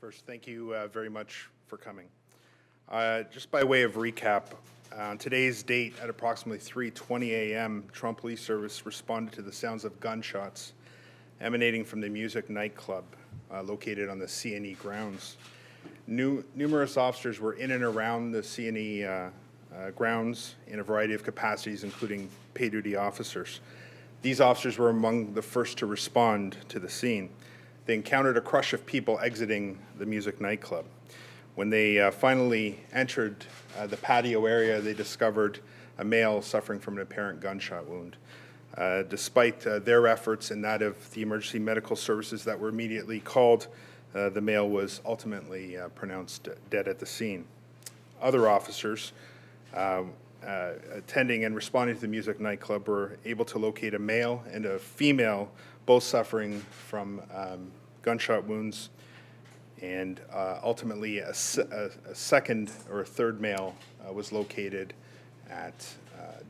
First, thank you very much for coming. Just by way of recap, on today's date at approximately 3:20 a.m., Toronto Police Service responded to the sounds of gunshots emanating from the Muzik Nightclub located on the CNE grounds. Numerous officers were in and around the CNE grounds in a variety of capacities, including pay-duty officers. These officers were among the first to respond to the scene. They encountered a crush of people exiting the Muzik Nightclub. When they finally entered the patio area, they discovered a male suffering from an apparent gunshot wound. Despite their efforts and that of the emergency medical services that were immediately called, the male was ultimately pronounced dead at the scene. Other officers attending and responding to the Muzik Nightclub were able to locate a male and a female, both suffering from gunshot wounds, and ultimately a second or a third male was located at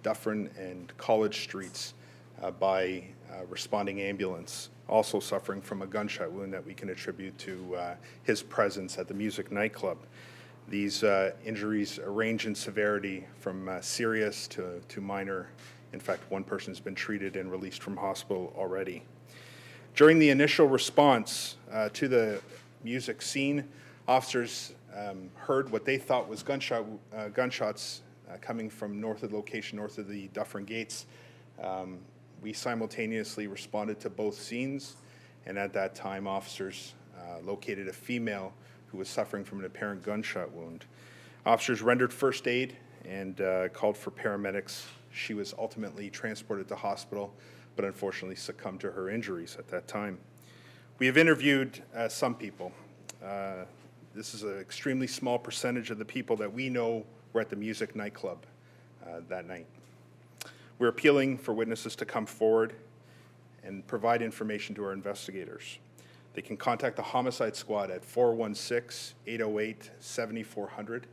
Dufferin and College Streets by responding ambulance, also suffering from a gunshot wound that we can attribute to his presence at the Muzik Nightclub. These injuries range in severity from serious to minor. In fact, one person's been treated and released from hospital already. During the initial response to the Muzik scene, officers heard what they thought was gunshots coming from north of the location, north of the Dufferin Gates. We simultaneously responded to both scenes, and at that time, officers located a female who was suffering from an apparent gunshot wound. Officers rendered first aid and called for paramedics. She was ultimately transported to hospital, but unfortunately succumbed to her injuries at that time. We have interviewed some people. This is an extremely small percentage of the people that we know were at the Muzik Nightclub that night. We're appealing for witnesses to come forward and provide information to our investigators. They can contact the Homicide Squad at 416-808-7400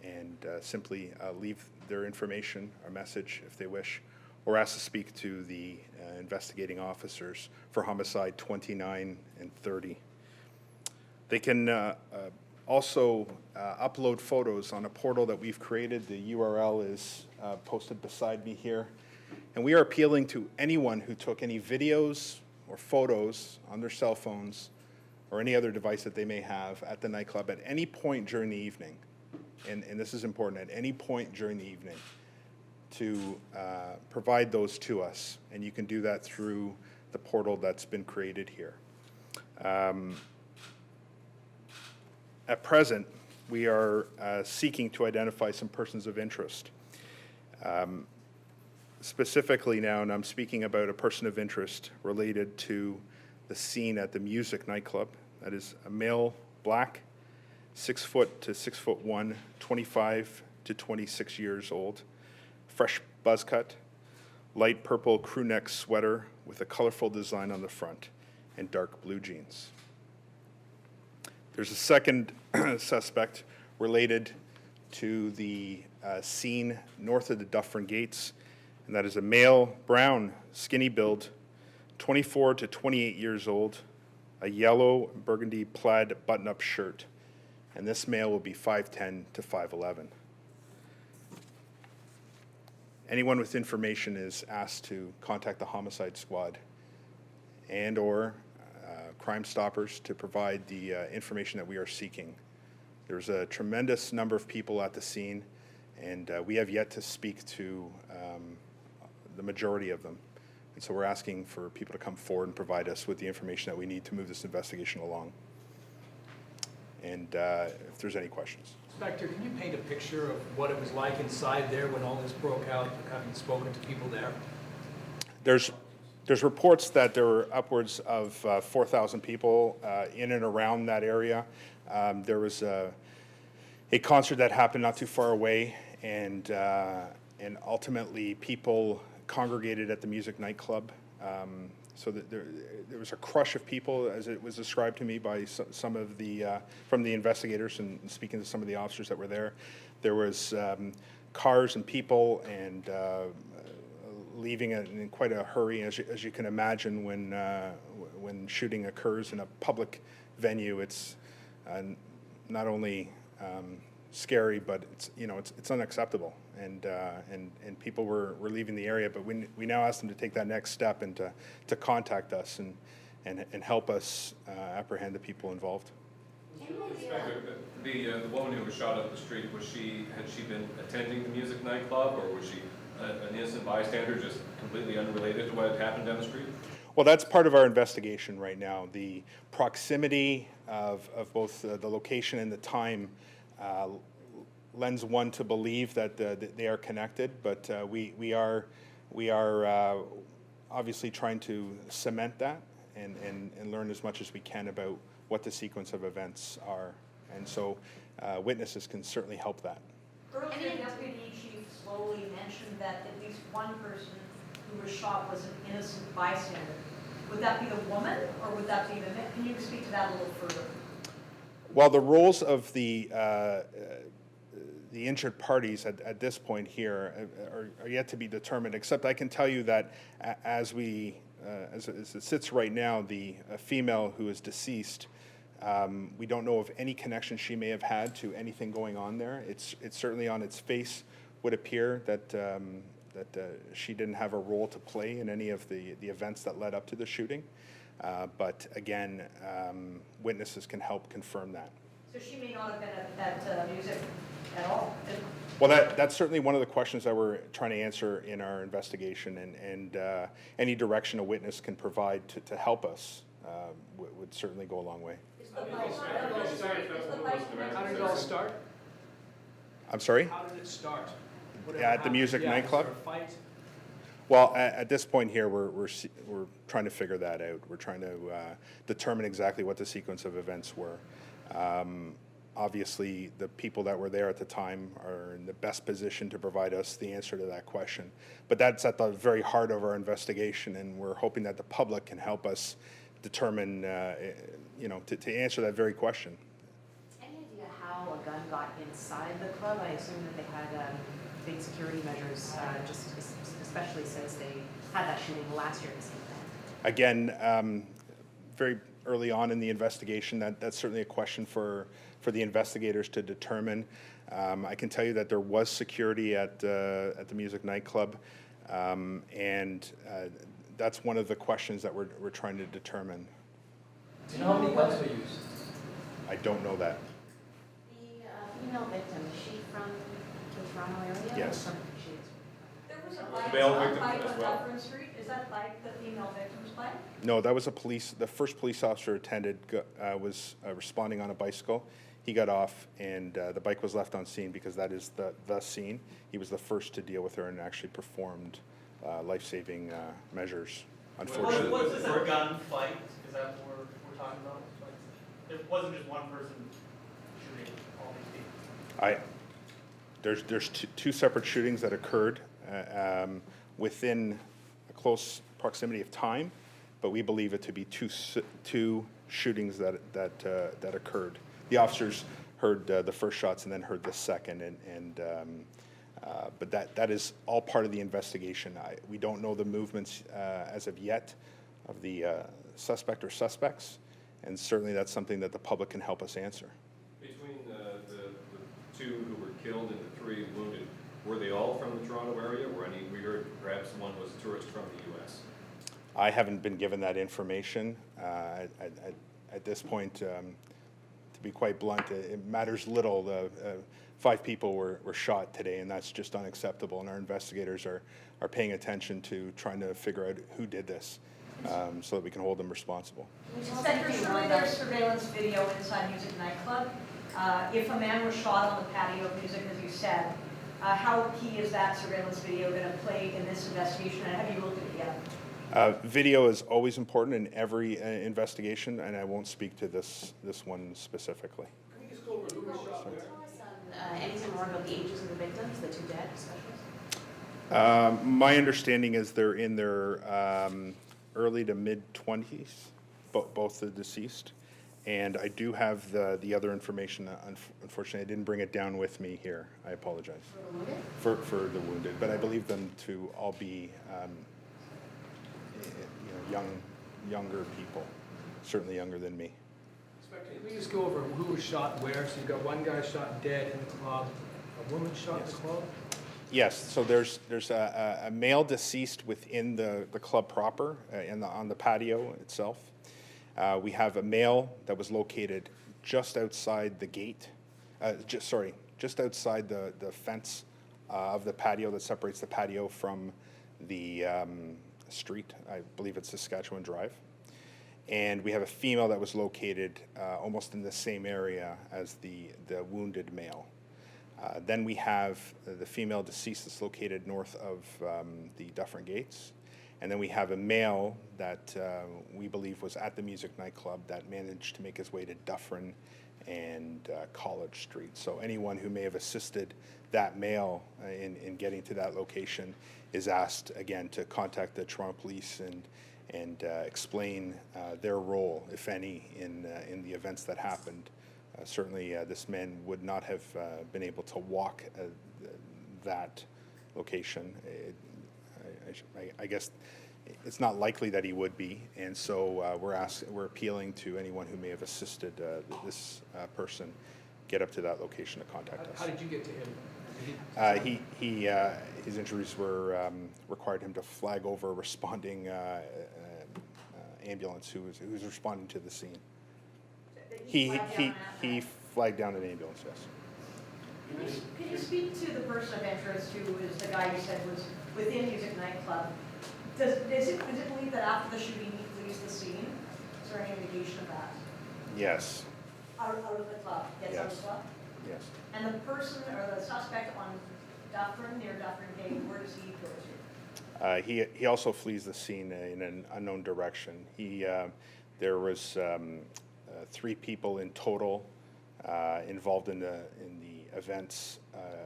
and simply leave their information or message if they wish, or ask to speak to the investigating officers for Homicide 29 and 30. They can also upload photos on a portal that we've created. The URL is posted beside me here. And we are appealing to anyone who took any videos or photos on their cell phones or any other device that they may have at the nightclub at any point during the evening, and this is important, at any point during the evening, to provide those to us. And you can do that through the portal that's been created here. At present, we are seeking to identify some persons of interest. Specifically now, and I'm speaking about a person of interest related to the scene at the Muzik Nightclub. That is a male, black, 6 foot to 6'1", 25 to 26 years old, fresh buzz cut, light purple crew neck sweater with a colorful design on the front, and dark blue jeans. There's a second suspect related to the scene north of the Dufferin Gates, and that is a male, brown, skinny build, 24 to 28 years old, a yellow burgundy plaid button-up shirt, and this male will be 5'10" to 5'11". Anyone with information is asked to contact the Homicide Squad and or Crime Stoppers to provide the information that we are seeking. There's a tremendous number of people at the scene, and we have yet to speak to the majority of them. And so we're asking for people to come forward and provide us with the information that we need to move this investigation along. And if there's any questions. Inspector, can you paint a picture of what it was like inside there when all this broke out, having spoken to people there? There's reports that there were upwards of 4,000 people in and around that area. There was a concert that happened not too far away, and ultimately people congregated at the Muzik Nightclub. So that there was a crush of people, as it was described to me by some of the from the investigators and speaking to some of the officers that were there. There was cars and people and leaving in quite a hurry, as you can imagine when shooting occurs in a public venue. It's not only scary, but it's unacceptable. And people were leaving the area, but we now asked them to take that next step and to contact us and help us apprehend the people involved. Inspector, the woman who was shot up the street, had she been attending the Muzik Nightclub, or was she an innocent bystander, just completely unrelated to what had happened down the street? Well, that's part of our investigation right now. The proximity of both the location and the time lends one to believe that they are connected, but we are obviously trying to cement that and learn as much as we can about what the sequence of events are. And so witnesses can certainly help that. Earlier, Deputy Chief slowly mentioned that at least one person who was shot was an innocent bystander. Would that be the woman, or would that be the man? Can you speak to that a little further? Well, the roles of the injured parties at this point here are yet to be determined, except I can tell you that as it sits right now, the female who is deceased, we don't know of any connection she may have had to anything going on there. It's certainly on its face would appear that she didn't have a role to play in any of the events that led up to the shooting. But again, witnesses can help confirm that. So she may not have been at music at all? Well, that's certainly one of the questions that we're trying to answer in our investigation, and any direction a witness can provide to help us would certainly go a long way. How did it all start? I'm sorry? How did it start? At the Muzik Nightclub? Was there a fight? Well, at this point here, we're trying to figure that out. We're trying to determine exactly what the sequence of events were. Obviously, the people that were there at the time are in the best position to provide us the answer to that question. But that's at the very heart of our investigation, and we're hoping that the public can help us determine, to answer that very question. Any idea how a gun got inside the club? I assume that they had big security measures, just especially since they had that shooting last year at the same event. Again, very early on in the investigation, that's certainly a question for the investigators to determine. I can tell you that there was security at the Muzik Nightclub, and that's one of the questions that we're trying to determine. Do you know how many guns were used? I don't know that. The female victim, is she from the Toronto area? Yes. Or from, she is. There was a The male bike victim as on well. Dufferin Street. Is that bike the female victim's bike? No, that was the first police officer attended was responding on a bicycle. He got off, and the bike was left on scene because that is the scene. He was the first to deal with her and actually performed life-saving measures, unfortunately. Was this a gun fight? Is that what we're talking about? It wasn't just one person shooting all these people. There's two separate shootings that occurred within a close proximity of time, but we believe it to be two shootings that occurred. The officers heard the first shots and then heard the second, but that is all part of the investigation. We don't know the movements as of yet of the suspect or suspects, and certainly that's something that the public can help us answer. Between the two who were killed and the three wounded, were they all from the Toronto area? We heard perhaps one was a tourist from the U.S. I haven't been given that information. At this point, to be quite blunt, it matters little. 5 people were shot today, and that's just unacceptable, and our investigators are paying attention to trying to figure out who did this so that we can hold them responsible. Inspector, surely there's surveillance video inside Muzik Nightclub. If a man was shot on the patio of Muzik, as you said, how key is that surveillance video going to play in this investigation, and have you looked at it yet? Video is always important in every investigation, and I won't speak to this one specifically. Can we just go over who was shot where? Tell us anything more about the ages of the victims, the 2 dead especially? My understanding is they're in their early to mid-20s, both the deceased. And I do have the other information. Unfortunately, I didn't bring it down with me here. I apologize. For the wounded? For the wounded, but I believe them to all be younger people, certainly younger than me. Inspector, Can we just go over who was shot where? So you've got one guy shot dead in the club, a woman shot in the club? Yes, so there's a male deceased within the club proper, on the patio itself. We have a male that was located just outside the gate, just outside the fence of the patio that separates the patio from the street. I believe it's Saskatchewan Drive. And we have a female that was located almost in the same area as the wounded male. Then we have the female deceased that's located north of the Dufferin Gates. And then we have a male that we believe was at the Muzik Nightclub that managed to make his way to Dufferin and College Street. So anyone who may have assisted that male in getting to that location is asked, again, to contact the Toronto Police and explain their role, if any, in the events that happened. Certainly, this man would not have been able to walk that location. I guess it's not likely that he would be, and so we're appealing to anyone who may have assisted this person get up to that location to contact us. How did you get to him? His injuries were required him to flag over a responding ambulance who was responding to the scene. He flagged down an ambulance, yes. Can you speak to the person of interest who is the guy you said was within Muzik Nightclub? Is it believed that after the shooting he flees the scene? Is there any indication of that? Yes, Out of the club, gets out of the club? yes. And the person or the suspect on Dufferin, near Dufferin Gate, where does he go to? He also flees the scene in an unknown direction. There was 3 people in total involved in the events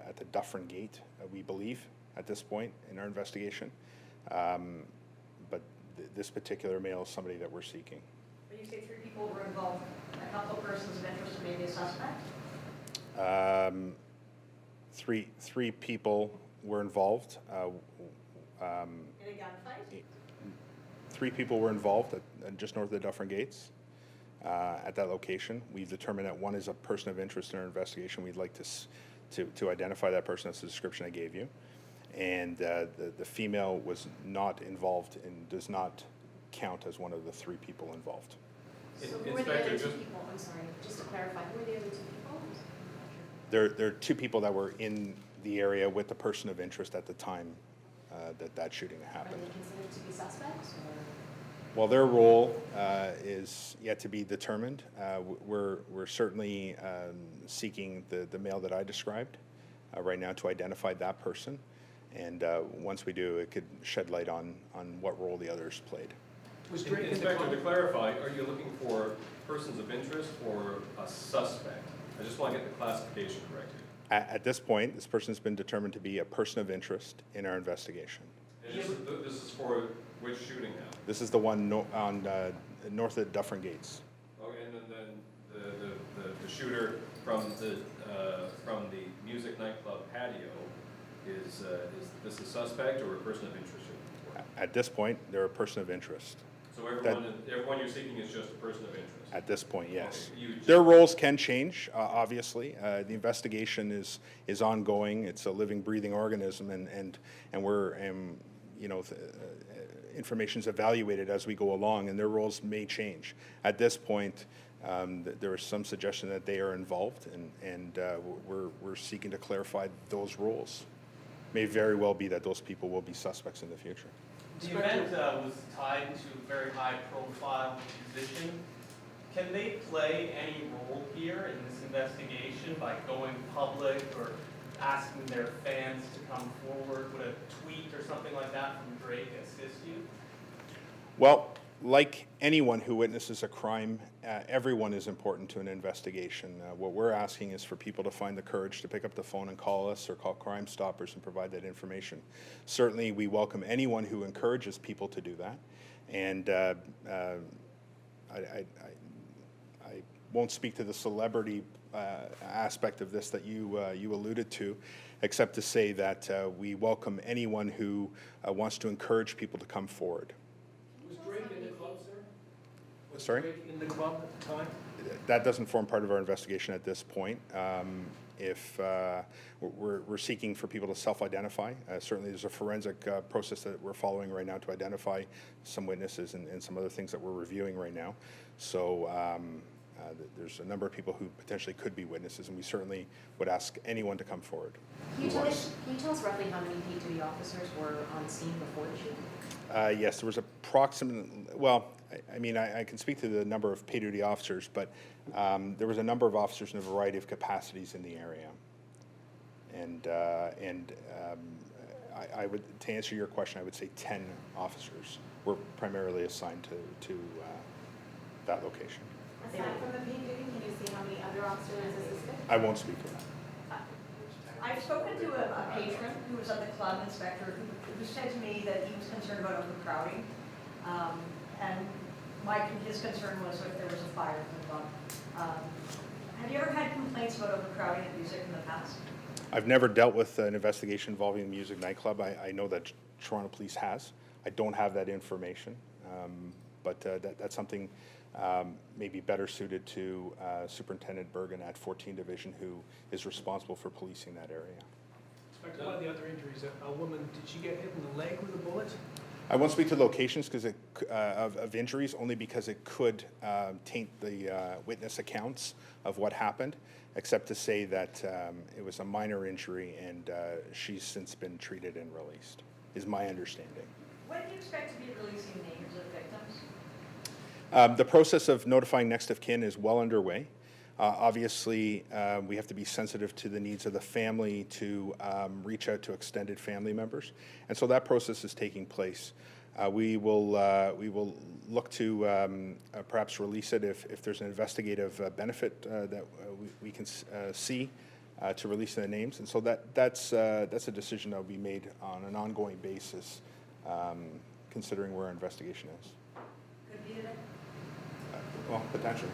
at the Dufferin Gate, we believe, at this point in our investigation. But this particular male is somebody that we're seeking. When you say 3 people were involved, a couple of persons of interest and maybe a suspect? Three people were involved. In a gunfight? 3 people were involved just north of the Dufferin Gates at that location. We've determined that one is a person of interest in our investigation. We'd like to identify that person. That's the description I gave you. And the female was not involved and does not count as one of the 3 people involved. So who were the other 2 people? I'm sorry, just to clarify, who were the other 2 people? There are 2 people that were in the area with the person of interest at the time that shooting happened. Are they considered to be suspects, or? Well, their role is yet to be determined. We're certainly seeking the male that I described right now to identify that person. And once we do, it could shed light on what role the others played. Was Drake in the Inspector, club? to clarify, are you looking for persons of interest or a suspect? I just want to get the classification correct here. At this point, this person has been determined to be a person of interest in our investigation. And this is for which shooting now? This is the one on north of Dufferin Gates. Okay, and then the shooter from the Muzik Nightclub patio is this a suspect or a person of interest? At this point, they're a person of interest. So everyone you're seeking is just a person of interest? At this point, yes. Okay, Their roles can change, obviously. The investigation is ongoing. It's a living, breathing organism, and we're information's evaluated as we go along, and their roles may change. At this point, there is some suggestion that they are involved, and we're seeking to clarify those roles. May very well be that those people will be suspects in the future. The event was tied to a very high-profile musician. Can they play any role here in this investigation by going public or asking their fans to come forward? Would a tweet or something like that from Drake assist you? Well, like anyone who witnesses a crime, everyone is important to an investigation. What we're asking is for people to find the courage to pick up the phone and call us or call Crime Stoppers and provide that information. Certainly, we welcome anyone who encourages people to do that. And I won't speak to the celebrity aspect of this that you alluded to, except to say that we welcome anyone who wants to encourage people to come forward. Was Drake in the club, sir? Was Sorry? Drake in the club at the time? that doesn't form part of our investigation at this point. If we're seeking for people to self-identify, certainly there's a forensic process that we're following right now to identify some witnesses and some other things that we're reviewing right now. So there's a number of people who potentially could be witnesses, and we certainly would ask anyone to come forward. Can you tell us roughly how many P2E officers were on scene before the shooting? Yes, there was approximately, well, I mean, I can speak to the number of paid duty officers, but there was a number of officers in a variety of capacities in the area. And I would, to answer your question, I would say 10 officers were primarily assigned to that location. Aside from the paid duty, can you see how many other officers assisted? I won't speak to that. I've spoken to a patron who was at the club inspector who said to me that he was concerned about overcrowding. And his concern was if there was a fire in the club. Have you ever had complaints about overcrowding at Muzik in the past? I've never dealt with an investigation involving the Muzik Nightclub. I know that Toronto Police has. I don't have that information, but that's something maybe better suited to Superintendent Bergen at 14 Division, who is responsible for policing that area. Inspector, one of the other injuries, a woman, did she get hit in the leg with a bullet? I won't speak to locations of injuries, only because it could taint the witness accounts of what happened, except to say that it was a minor injury and she's since been treated and released, is my understanding. When do you expect to be releasing names of victims? The process of notifying next of kin is well underway. Obviously, we have to be sensitive to the needs of the family to reach out to extended family members, and so that process is taking place. We will look to perhaps release it if there's an investigative benefit that we can see to release the names, and so that's a decision that will be made on an ongoing basis, considering where our investigation is. Could be today. Well, potentially.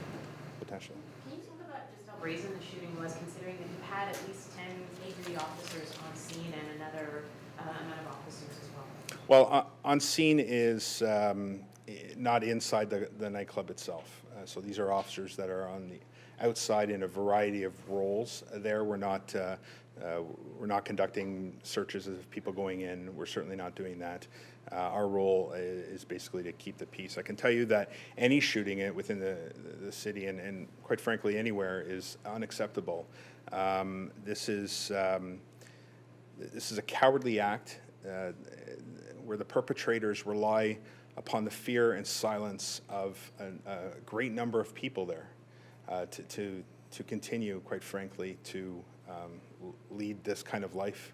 Can you talk about just how brazen the shooting was, considering that you had at least 10 paid officers on scene and another amount of officers as well? Well, on scene is not inside the nightclub itself. So these are officers that are on the outside in a variety of roles. There, we're not conducting searches of people going in. We're certainly not doing that. Our role is basically to keep the peace. I can tell you that any shooting within the city and quite frankly anywhere is unacceptable. This is a cowardly act where the perpetrators rely upon the fear and silence of a great number of people there to continue, quite frankly, to lead this kind of life.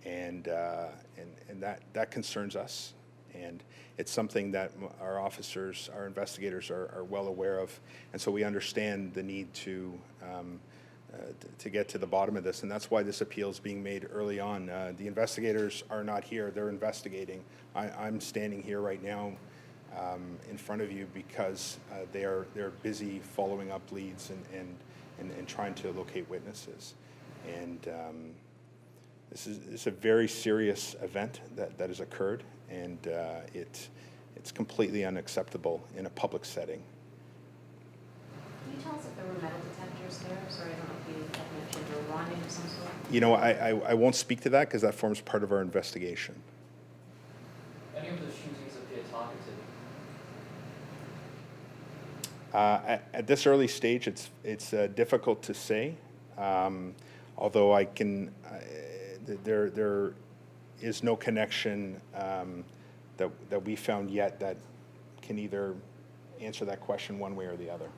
And that concerns us, and it's something that our officers, our investigators are well aware of, and so we understand the need to get to the bottom of this, and that's why this appeal is being made early on. The investigators are not here; they're investigating. I'm standing here right now in front of you because they're busy following up leads and trying to locate witnesses, and. This is a very serious event that has occurred, and it's completely unacceptable in a public setting. Can you tell us if there were metal detectors there? Sorry, I don't know if you had mentioned, or ronding of some sort? You know, I won't speak to that because that forms part of our investigation. Any of the shootings appear targeted? At this early stage, it's difficult to say, although I can. There is no connection that we found yet that can either answer that question one way or the other.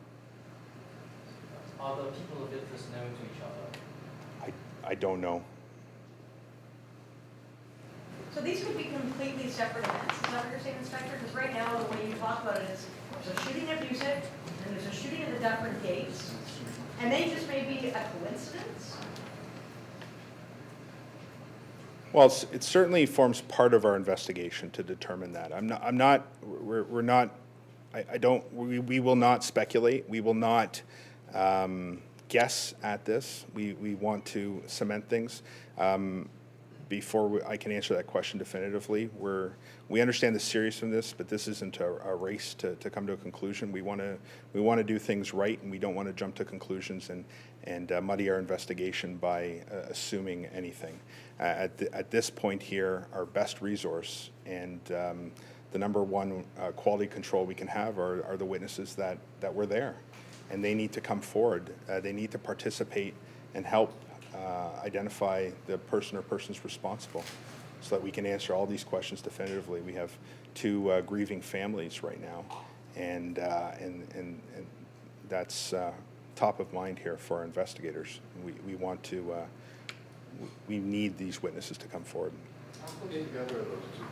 Are the people of interest known to each other? I don't know. So these could be completely separate events, is that what you're saying, Inspector? Because right now, the way you talk about it is, there's a shooting at Muzik, and there's a shooting at the Dufferin Gates, and they just may be a coincidence? Well, it certainly forms part of our investigation to determine that. We will not speculate. We will not guess at this. We want to cement things. before I can answer that question definitively, we understand the seriousness of this, but this isn't a race to come to a conclusion. We want to do things right, and we don't want to jump to conclusions and muddy our investigation by assuming anything. At this point here, our best resource and the number one quality control we can have are the witnesses that were there, and they need to come forward. They need to participate and help identify the person or persons responsible, so that we can answer all these questions definitively. We have two grieving families right now, and that's top of mind here for our investigators. We want to. We need these witnesses to come forward. How close together are those two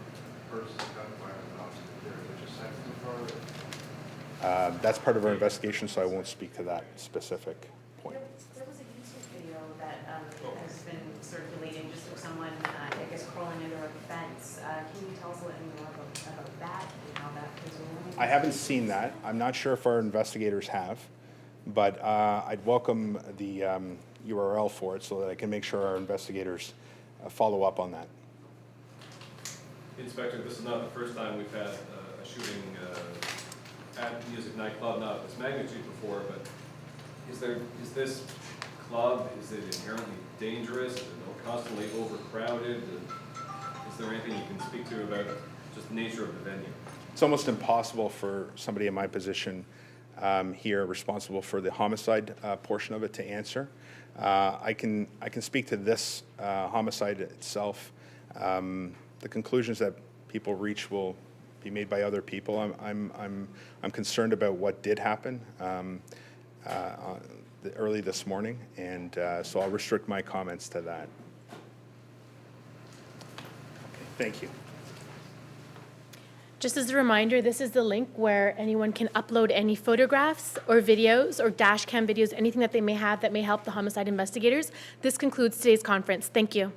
persons gunfire and officer? They're just seconds apart? That's part of our investigation, so I won't speak to that specific point. There was a YouTube video that has been circulating just of someone, I guess, crawling under a fence. Can you tell us a little more about that and how that plays a role? I haven't seen that. I'm not sure if our investigators have, but I'd welcome the URL for it so that I can make sure our investigators follow up on that. Inspector, this is not the first time we've had a shooting at Muzik Nightclub, not of this magnitude before, but is this club, is it inherently dangerous? Is it constantly overcrowded? Is there anything you can speak to about just the nature of the venue? It's almost impossible for somebody in my position here responsible for the homicide portion of it to answer. I can speak to this homicide itself. The conclusions that people reach will be made by other people. I'm concerned about what did happen early this morning, and so I'll restrict my comments to that. Okay, thank you. Just as a reminder, this is the link where anyone can upload any photographs or videos or dash cam videos, anything that they may have that may help the homicide investigators. This concludes today's conference. Thank you.